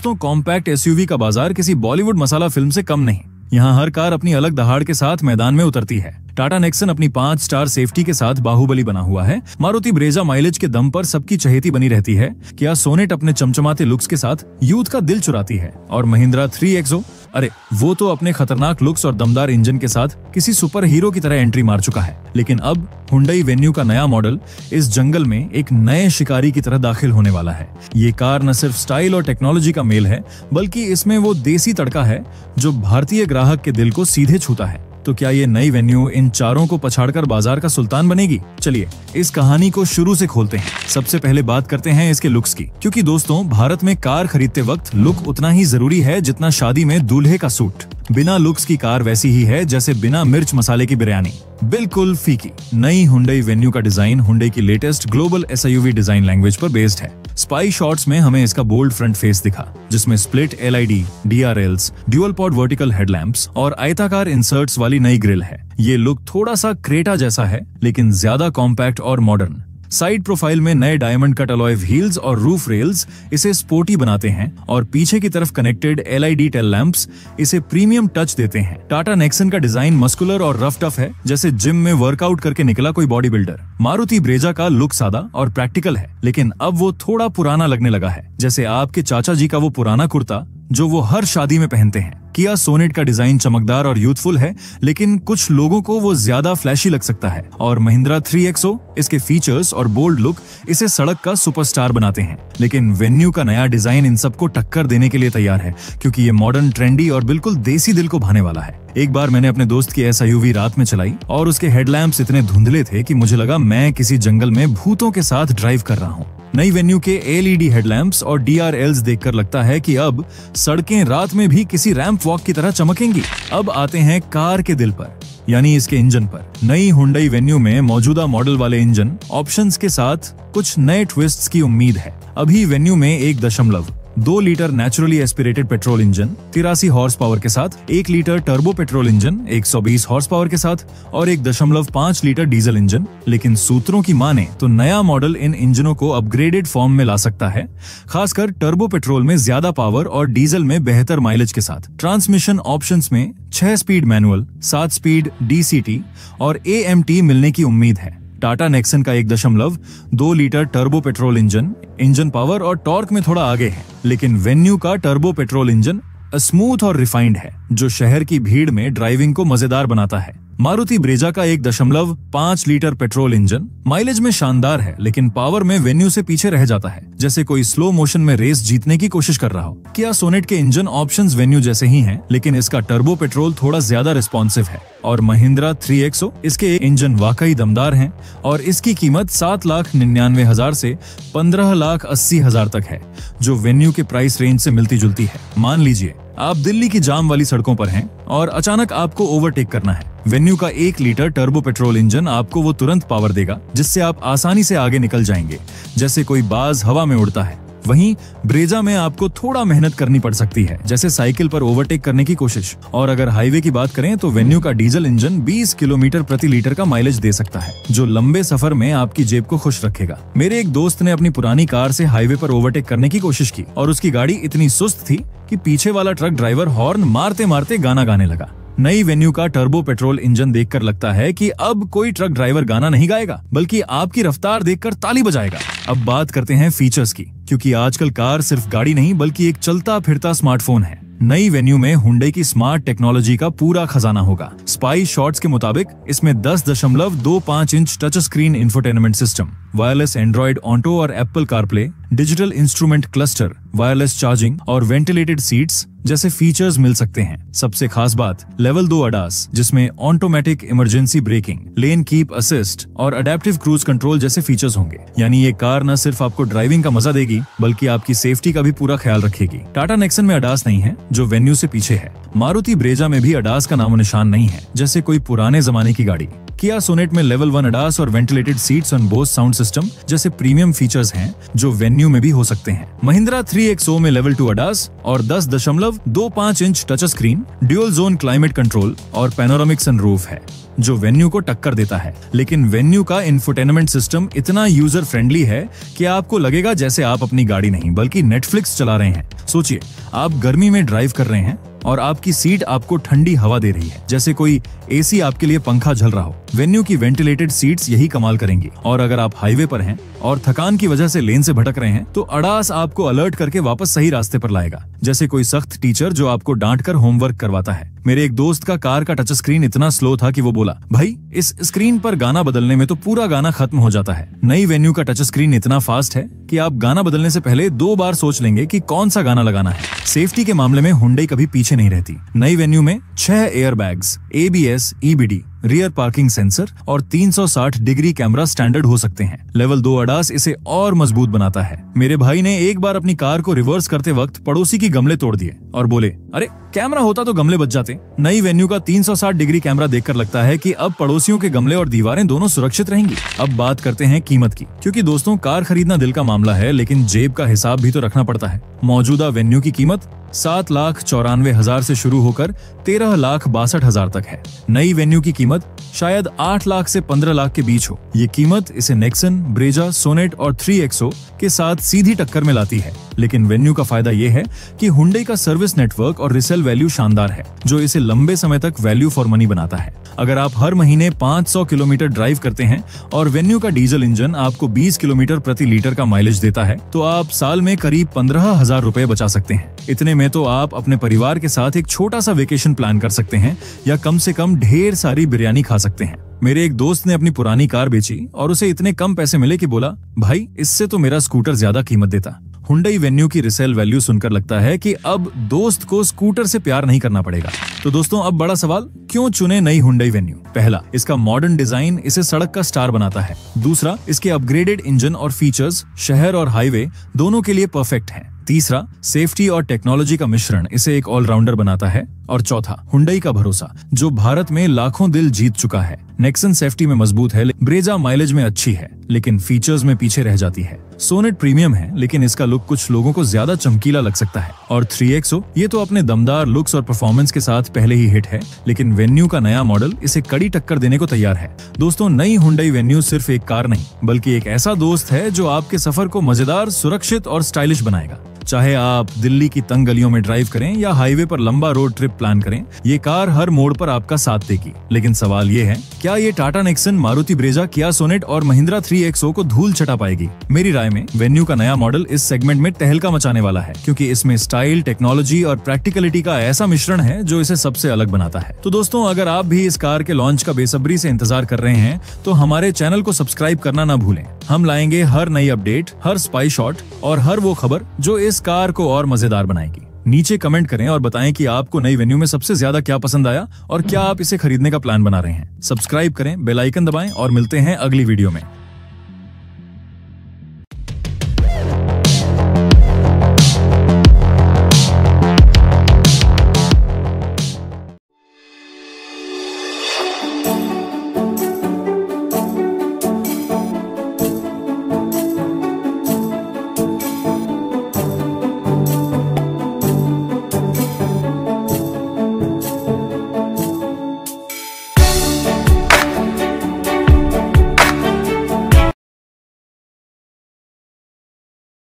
दोस्तों, compact SUV का बाजार किसी बॉलीवुड मसाला फिल्म से कम नहीं। यहाँ हर कार अपनी अलग दहाड़ के साथ मैदान में उतरती है। टाटा नेक्सन अपनी 5 स्टार सेफ्टी के साथ बाहुबली बना हुआ है। मारुति ब्रेजा माइलेज के दम पर सबकी चहेती बनी रहती है। किया सोनेट अपने चमचमाते लुक्स के साथ यूथ का दिल चुराती है। और महिंद्रा 3XO, अरे वो तो अपने खतरनाक लुक्स और दमदार इंजन के साथ किसी सुपर हीरो की तरह एंट्री मार चुका है। लेकिन अब हुंडई वेन्यू का नया मॉडल इस जंगल में एक नए शिकारी की तरह दाखिल होने वाला है। ये कार न सिर्फ स्टाइल और टेक्नोलॉजी का मेल है, बल्कि इसमें वो देसी तड़का है जो भारतीय ग्राहक के दिल को सीधे छूता है। तो क्या ये नई वेन्यू इन चारों को पछाड़कर बाजार का सुल्तान बनेगी? चलिए इस कहानी को शुरू से खोलते हैं। सबसे पहले बात करते हैं इसके लुक्स की, क्योंकि दोस्तों भारत में कार खरीदते वक्त लुक उतना ही जरूरी है जितना शादी में दूल्हे का सूट। बिना लुक्स की कार वैसी ही है जैसे बिना मिर्च मसाले की बिरयानी, बिल्कुल फीकी। नई हुंडई वेन्यू का डिजाइन हुंडई की latest global SUV design language पर बेस्ड है। स्पाई शॉट्स में हमें इसका बोल्ड फ्रंट फेस दिखा, जिसमें split LED, DRLs, dual pod vertical headlamps और आयताकार इंसर्ट्स वाली नई ग्रिल है। ये लुक थोड़ा सा क्रेटा जैसा है, लेकिन ज्यादा कॉम्पैक्ट और मॉडर्न। साइड प्रोफाइल में नए डायमंड कट अलॉय व्हील्स और रूफ रेल्स इसे स्पोर्टी बनाते हैं, और पीछे की तरफ कनेक्टेड एलईडी टेल लैंप्स इसे प्रीमियम टच देते हैं। टाटा नेक्सन का डिजाइन मस्कुलर और रफ टफ है, जैसे जिम में वर्कआउट करके निकला कोई बॉडी बिल्डर। मारुति ब्रेजा का लुक सादा और प्रैक्टिकल है, लेकिन अब वो थोड़ा पुराना लगने लगा है, जैसे आपके चाचा जी का वो पुराना कुर्ता जो वो हर शादी में पहनते हैं। किया सोनेट का डिजाइन चमकदार और यूथफुल है, लेकिन कुछ लोगों को वो ज्यादा फ्लैशी लग सकता है। और महिंद्रा 3XO, इसके फीचर्स और बोल्ड लुक इसे सड़क का सुपरस्टार बनाते हैं। लेकिन वेन्यू का नया डिजाइन इन सबको टक्कर देने के लिए तैयार है, क्योंकि ये मॉडर्न, ट्रेंडी और बिल्कुल देसी दिल को भाने वाला है। एक बार मैंने अपने दोस्त की एसयूवी रात में चलाई और उसके हेडलैम्प्स इतने धुंधले थे कि मुझे लगा मैं किसी जंगल में भूतों के साथ ड्राइव कर रहा हूँ। नई वेन्यू के एलईडी हेडलैम्प्स और डीआरएल्स देखकर लगता है कि अब सड़कें रात में भी किसी रैंप वॉक की तरह चमकेंगी। अब आते हैं कार के दिल पर, यानी इसके इंजन पर। नई हुंडई वेन्यू में मौजूदा मॉडल वाले इंजन ऑप्शंस के साथ कुछ नए ट्विस्ट्स की उम्मीद है। अभी वेन्यू में 1.2 litre naturally aspirated petrol engine 83 horse power के साथ, 1 litre turbo petrol engine 120 horse power के साथ और 1.5 लीटर डीजल इंजन। लेकिन सूत्रों की माने तो नया मॉडल इन इंजनों को अपग्रेडेड फॉर्म में ला सकता है, खासकर टर्बो पेट्रोल में ज्यादा पावर और डीजल में बेहतर माइलेज के साथ। ट्रांसमिशन ऑप्शंस में 6 स्पीड मैनुअल, 7 स्पीड डीसीटी और एएमटी मिलने की उम्मीद है। टाटा नेक्सन का 1.2 litre turbo petrol engine power और टॉर्क में थोड़ा आगे है, लेकिन वेन्यू का टर्बो पेट्रोल इंजन स्मूथ और रिफाइंड है, जो शहर की भीड़ में ड्राइविंग को मजेदार बनाता है। मारुति ब्रेजा का 1.5 लीटर पेट्रोल इंजन माइलेज में शानदार है, लेकिन पावर में वेन्यू से पीछे रह जाता है, जैसे कोई स्लो मोशन में रेस जीतने की कोशिश कर रहा हो। किया सोनेट के इंजन ऑप्शंस वेन्यू जैसे ही हैं, लेकिन इसका टर्बो पेट्रोल थोड़ा ज्यादा रिस्पॉन्सिव है। और महिंद्रा 3XO, इसके इंजन वाकई दमदार हैं और इसकी कीमत 7,99,000 से 15,80,000 तक है, जो वेन्यू के प्राइस रेंज से मिलती जुलती है। मान लीजिए आप दिल्ली की जाम वाली सड़कों पर हैं और अचानक आपको ओवरटेक करना है। वेन्यू का 1 लीटर टर्बो पेट्रोल इंजन आपको वो तुरंत पावर देगा, जिससे आप आसानी से आगे निकल जाएंगे, जैसे कोई बाज हवा में उड़ता है। वहीं ब्रेजा में आपको थोड़ा मेहनत करनी पड़ सकती है, जैसे साइकिल पर ओवरटेक करने की कोशिश। और अगर हाईवे की बात करें तो वेन्यू का डीजल इंजन 20 किलोमीटर प्रति लीटर का माइलेज दे सकता है, जो लंबे सफर में आपकी जेब को खुश रखेगा। मेरे एक दोस्त ने अपनी पुरानी कार से हाईवे पर ओवरटेक करने की कोशिश की और उसकी गाड़ी इतनी सुस्त थी कि पीछे वाला ट्रक ड्राइवर हॉर्न मारते मारते गाना गाने लगा। नई वेन्यू का टर्बो पेट्रोल इंजन देखकर लगता है कि अब कोई ट्रक ड्राइवर गाना नहीं गाएगा, बल्कि आपकी रफ्तार देखकर ताली बजाएगा। अब बात करते हैं फीचर्स की, क्योंकि आजकल कार सिर्फ गाड़ी नहीं बल्कि एक चलता फिरता स्मार्टफोन है। नई वेन्यू में हुंडई की स्मार्ट टेक्नोलॉजी का पूरा खजाना होगा। स्पाई शॉट्स के मुताबिक इसमें 10.25 inch touch screen infotainment system, wireless Android auto और Apple CarPlay, digital instrument cluster, wireless charging और वेंटिलेटेड सीट्स जैसे फीचर्स मिल सकते हैं। सबसे खास बात लेवल 2 ADAS, जिसमें automatic emergency braking, lane keep assist और अडेप्टिव क्रूज कंट्रोल जैसे फीचर्स होंगे। यानी ये कार न सिर्फ आपको ड्राइविंग का मजा देगी, बल्कि आपकी सेफ्टी का भी पूरा ख्याल रखेगी। टाटा नेक्सन में ADAS नहीं है, जो वेन्यू से पीछे है। मारुति ब्रेजा में भी ADAS का नामो निशान नहीं है, जैसे कोई पुराने जमाने की गाड़ी। किया सोनेट में लेवल 1 ADAS और वेंटिलेटेड सीट्स और बोस साउंड सिस्टम जैसे प्रीमियम फीचर्स हैं जो वेन्यू में भी हो सकते हैं। महिंद्रा 3XO में लेवल 2 ADAS और 10.25 inch touch screen, dual zone climate control और पैनोरामिक सनरूफ है जो वेन्यू को टक्कर देता है। लेकिन वेन्यू का इंफोटेनमेंट सिस्टम इतना यूजर फ्रेंडली है कि आपको लगेगा जैसे आप अपनी गाड़ी नहीं बल्कि नेटफ्लिक्स चला रहे हैं। सोचिए, आप गर्मी में ड्राइव कर रहे हैं और आपकी सीट आपको ठंडी हवा दे रही है, जैसे कोई एसी आपके लिए पंखा झल रहा हो। वेन्यू की वेंटिलेटेड सीट्स यही कमाल करेंगी। और अगर आप हाईवे पर हैं और थकान की वजह से लेन से भटक रहे हैं तो ADAS आपको अलर्ट करके वापस सही रास्ते पर लाएगा, जैसे कोई सख्त टीचर जो आपको डांट कर होमवर्क करवाता है। मेरे एक दोस्त का कार का टच स्क्रीन इतना स्लो था कि वो बोला, भाई इस स्क्रीन पर गाना बदलने में तो पूरा गाना खत्म हो जाता है। नई वेन्यू का टच स्क्रीन इतना फास्ट है कि आप गाना बदलने से पहले 2 बार सोच लेंगे कि कौन सा गाना लगाना है। सेफ्टी के मामले में हुंडई कभी पीछे नहीं रहती। नई वेन्यू में 6 airbags, ABS, EBD, rear parking sensor और 360 डिग्री कैमरा स्टैंडर्ड हो सकते हैं। लेवल 2 ADAS इसे और मजबूत बनाता है। मेरे भाई ने एक बार अपनी कार को रिवर्स करते वक्त पड़ोसी की गमले तोड़ दिए और बोले, अरे कैमरा होता तो गमले बच जाते। नई वेन्यू का 360 डिग्री कैमरा देखकर लगता है कि अब पड़ोसियों के गमले और दीवारें दोनों सुरक्षित रहेंगी। अब बात करते हैं कीमत की, क्योंकि दोस्तों कार खरीदना दिल का मामला है लेकिन जेब का हिसाब भी तो रखना पड़ता है। मौजूदा वेन्यू की कीमत 7,94,000 से शुरू होकर 13,62,000 तक है। नई वेन्यू की कीमत शायद 8 लाख से 15 लाख के बीच हो। ये कीमत इसे नेक्सन, ब्रेजा, सोनेट और 3XO के साथ सीधी टक्कर में लाती है। लेकिन वेन्यू का फायदा ये है कि हुंडई का सर्विस नेटवर्क और रिसेल वैल्यू शानदार है, जो इसे लंबे समय तक वैल्यू फॉर मनी बनाता है। अगर आप हर महीने 500 किलोमीटर ड्राइव करते हैं और वेन्यू का डीजल इंजन आपको 20 किलोमीटर प्रति लीटर का माइलेज देता है तो आप साल में करीब 15,000 रुपए बचा सकते हैं। इतने में तो आप अपने परिवार के साथ एक छोटा सा वेकेशन प्लान कर सकते हैं या कम से कम ढेर सारी बिरयानी खा सकते हैं। मेरे एक दोस्त ने अपनी पुरानी कार बेची और उसे इतने कम पैसे मिले कि बोला, भाई इससे तो मेरा स्कूटर ज्यादा कीमत देता। हुंडई वेन्यू की रिसेल वैल्यू सुनकर लगता है कि अब दोस्त को स्कूटर से प्यार नहीं करना पड़ेगा। तो दोस्तों, अब बड़ा सवाल, क्यों चुने नई हुंडई वेन्यू? पहला, इसका मॉडर्न डिजाइन इसे सड़क का स्टार बनाता है। दूसरा, इसके अपग्रेडेड इंजन और फीचर्स शहर और हाईवे दोनों के लिए परफेक्ट हैं। तीसरा, सेफ्टी और टेक्नोलॉजी का मिश्रण इसे एक ऑलराउंडर बनाता है। और चौथा, हुंडई का भरोसा जो भारत में लाखों दिल जीत चुका है। नेक्सन सेफ्टी में मजबूत है, ब्रेजा माइलेज में अच्छी है लेकिन फीचर्स में पीछे रह जाती है। सोनेट प्रीमियम है लेकिन इसका लुक कुछ लोगों को ज्यादा चमकीला लग सकता है। और 3XO ये तो अपने दमदार लुक्स और परफॉर्मेंस के साथ पहले ही हिट है, लेकिन वेन्यू का नया मॉडल इसे कड़ी टक्कर देने को तैयार है। दोस्तों, नई हुंडई वेन्यू सिर्फ एक कार नहीं बल्कि एक ऐसा दोस्त है जो आपके सफर को मजेदार, सुरक्षित और स्टाइलिश बनाएगा। चाहे आप दिल्ली की तंग गलियों में ड्राइव करें या हाईवे पर लंबा रोड ट्रिप प्लान करें, ये कार हर मोड़ पर आपका साथ देगी। लेकिन सवाल ये है, क्या ये टाटा नेक्सन, मारुति ब्रेजा, किया सोनेट और महिंद्रा 3XO को धूल चटा पाएगी? मेरी राय में वेन्यू का नया मॉडल इस सेगमेंट में तहलका मचाने वाला है, क्योंकि इसमें स्टाइल, टेक्नोलॉजी और प्रैक्टिकलिटी का ऐसा मिश्रण है जो इसे सबसे अलग बनाता है। तो दोस्तों, अगर आप भी इस कार के लॉन्च का बेसब्री से इंतजार कर रहे हैं तो हमारे चैनल को सब्सक्राइब करना ना भूलें। हम लाएंगे हर नई अपडेट, हर स्पाई शॉट और हर वो खबर जो इस कार को और मजेदार बनाएगी। नीचे कमेंट करें और बताएं कि आपको नई वेन्यू में सबसे ज्यादा क्या पसंद आया और क्या आप इसे खरीदने का प्लान बना रहे हैं। सब्सक्राइब करें, बेल आइकन दबाएं और मिलते हैं अगली वीडियो में।